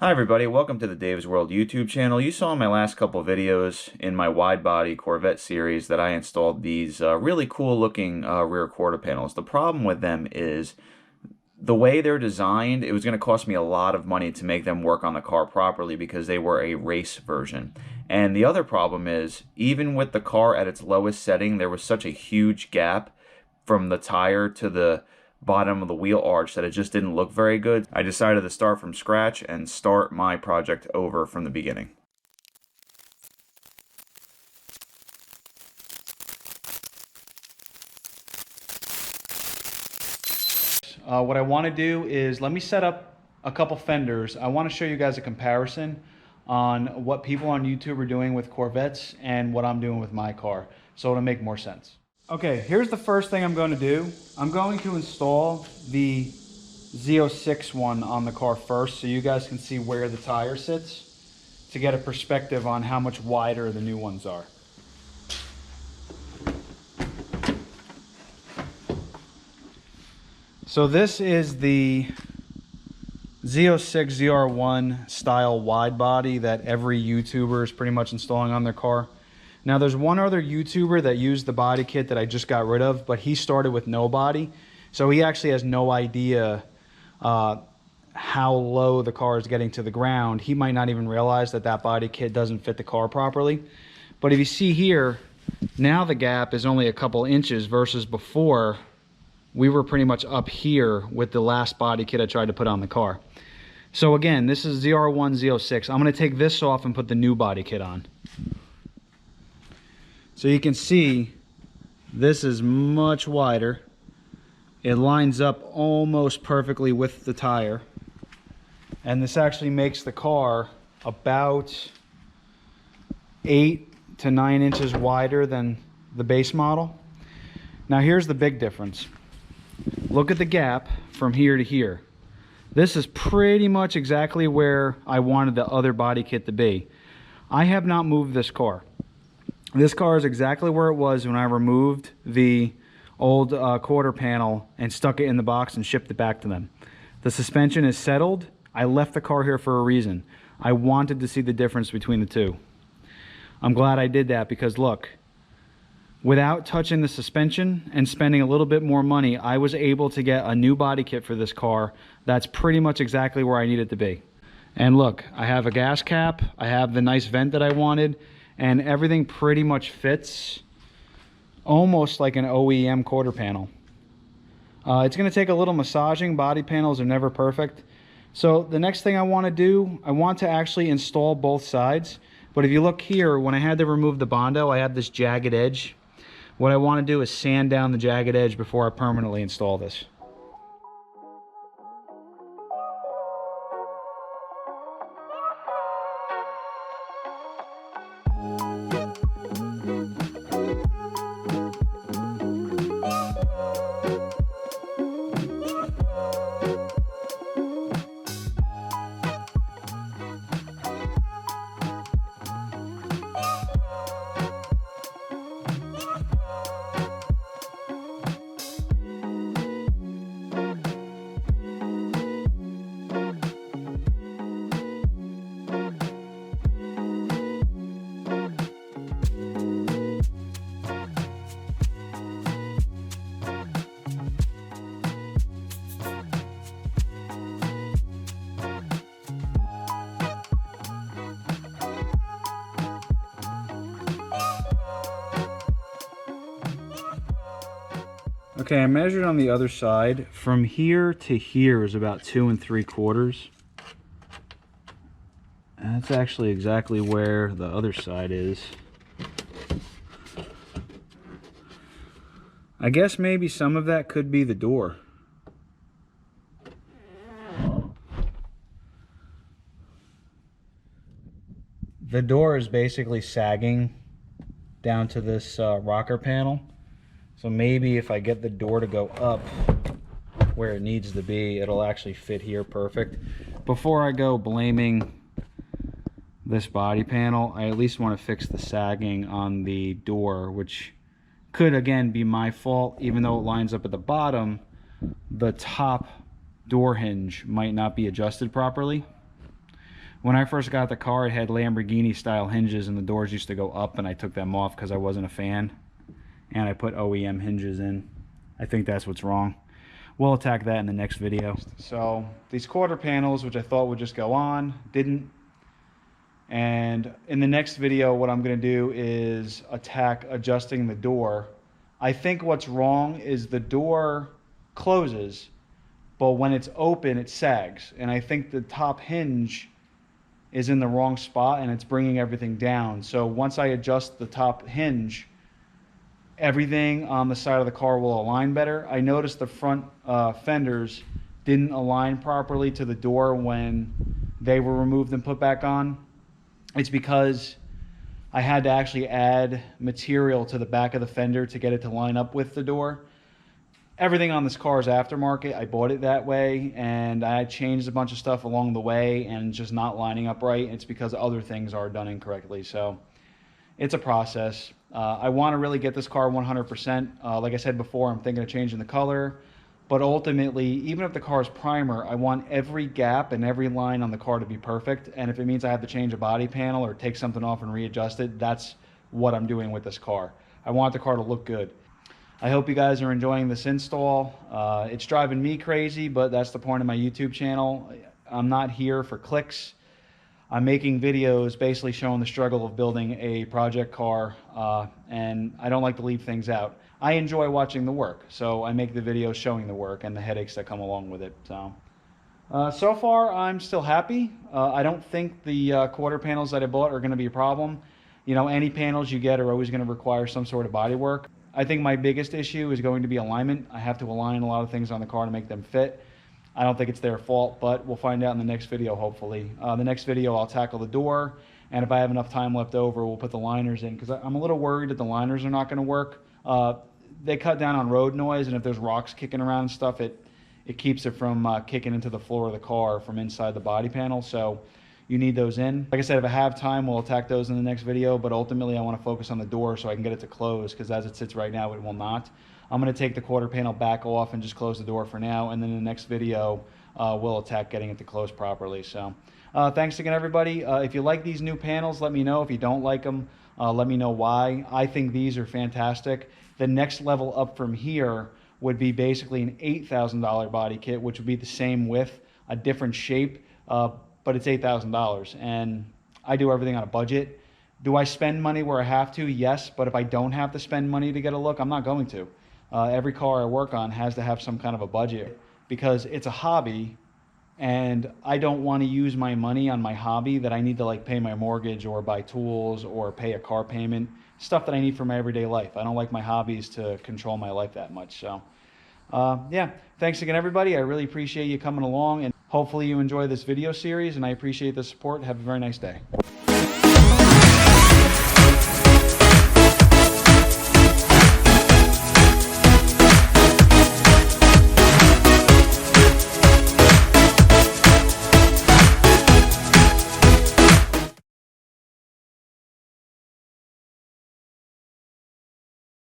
Hi everybody, welcome to the Dave's World YouTube channel. You saw in my last couple videos in my wide body Corvette series that I installed these really cool looking rear quarter panels. The problem with them is the way they're designed, it was going to cost me a lot of money to make them work on the car properly because they were a race version. And the other problem is, even with the car at its lowest setting, there was such a huge gap from the tire to the bottom of the wheel arch that it just didn't look very good. I decided to start from scratch and start my project over from the beginning. What I want to do is let me set up a couple fenders. I want to show you guys a comparison on what people on YouTube are doing with Corvettes and what I'm doing with my car, so it'll make more sense. Okay, here's the first thing I'm going to do. I'm going to install the Z06 one on the car first so you guys can see where the tire sits to get a perspective on how much wider the new ones are. So this is the Z06 Zr1 style wide body that every YouTuber is pretty much installing on their car. Now there's one other YouTuber that used the body kit that I just got rid of, but he started with no body. So he actually has no idea how low the car is getting to the ground. He might not even realize that that body kit doesn't fit the car properly. But if you see here, now the gap is only a couple inches versus before we were pretty much up here with the last body kit I tried to put on the car. So again, this is Zr1 Z06. I'm going to take this off and put the new body kit on. So you can see this is much wider. It lines up almost perfectly with the tire. And this actually makes the car about 8 to 9 inches wider than the base model. Now here's the big difference. Look at the gap from here to here. This is pretty much exactly where I wanted the other body kit to be. I have not moved this car. This car is exactly where it was when I removed the old quarter panel and stuck it in the box and shipped it back to them. The suspension is settled. I left the car here for a reason. I wanted to see the difference between the two. I'm glad I did that because look, without touching the suspension and spending a little bit more money, I was able to get a new body kit for this car that's pretty much exactly where I need it to be. And look, I have a gas cap, I have the nice vent that I wanted, and everything pretty much fits almost like an OEM quarter panel. It's going to take a little massaging. Body panels are never perfect. So the next thing I want to do, I want to actually install both sides. But if you look here, when I had to remove the Bondo, I had this jagged edge. What I want to do is sand down the jagged edge before I permanently install this. Okay, I measured on the other side. From here to here is about 2 3/4. And that's actually exactly where the other side is. I guess maybe some of that could be the door. The door is basically sagging down to this rocker panel. So maybe if I get the door to go up where it needs to be, it'll actually fit here perfect. Before I go blaming this body panel, I at least want to fix the sagging on the door, which could again be my fault. Even though it lines up at the bottom, the top door hinge might not be adjusted properly. When I first got the car, it had Lamborghini style hinges and the doors used to go up, and I took them off because I wasn't a fan. And I put OEM hinges in. I think that's what's wrong. We'll attack that in the next video. So these quarter panels, which I thought would just go on, didn't. And in the next video, what I'm going to do is attack adjusting the door. I think what's wrong is the door closes, but when it's open, it sags. And I think the top hinge is in the wrong spot and it's bringing everything down. So once I adjust the top hinge, everything on the side of the car will align better. I noticed the front fenders didn't align properly to the door when they were removed and put back on. It's because I had to actually add material to the back of the fender to get it to line up with the door. Everything on this car is aftermarket. I bought it that way, and I changed a bunch of stuff along the way and just not lining up right. It's because other things are done incorrectly. So it's a process. I want to really get this car 100%. Like I said before, I'm thinking of changing the color. But ultimately, even if the car is primer, I want every gap and every line on the car to be perfect. And if it means I have to change a body panel or take something off and readjust it, that's what I'm doing with this car. I want the car to look good. I hope you guys are enjoying this install. It's driving me crazy, but that's the point of my YouTube channel. I'm not here for clicks. I'm making videos basically showing the struggle of building a project car, and I don't like to leave things out. I enjoy watching the work, so I make the videos showing the work and the headaches that come along with it. So far, I'm still happy. I don't think the quarter panels that I bought are going to be a problem. You know, any panels you get are always going to require some sort of body work. I think my biggest issue is going to be alignment. I have to align a lot of things on the car to make them fit. I don't think it's their fault, but we'll find out in the next video, hopefully. The next video, I'll tackle the door, and if I have enough time left over, we'll put the liners in, because I'm a little worried that the liners are not going to work. They cut down on road noise, and if there's rocks kicking around and stuff, it keeps it from kicking into the floor of the car from inside the body panel, so you need those in. Like I said, if I have time, we'll attack those in the next video, but ultimately I want to focus on the door so I can get it to close, because as it sits right now, it will not. I'm going to take the quarter panel back off and just close the door for now, and then in the next video, we'll attack getting it to close properly. So thanks again, everybody. If you like these new panels, let me know. If you don't like them, let me know why. I think these are fantastic. The next level up from here would be basically an $8,000 body kit, which would be the same width, a different shape, but it's $8,000, and I do everything on a budget. Do I spend money where I have to? Yes, but if I don't have to spend money to get a look, I'm not going to. Every car I work on has to have some kind of a budget, because it's a hobby, and I don't want to use my money on my hobby that I need to like pay my mortgage or buy tools or pay a car payment, stuff that I need for my everyday life. I don't like my hobbies to control my life that much. So yeah, thanks again, everybody. I really appreciate you coming along, and hopefully you enjoy this video series, and I appreciate the support. Have a very nice day.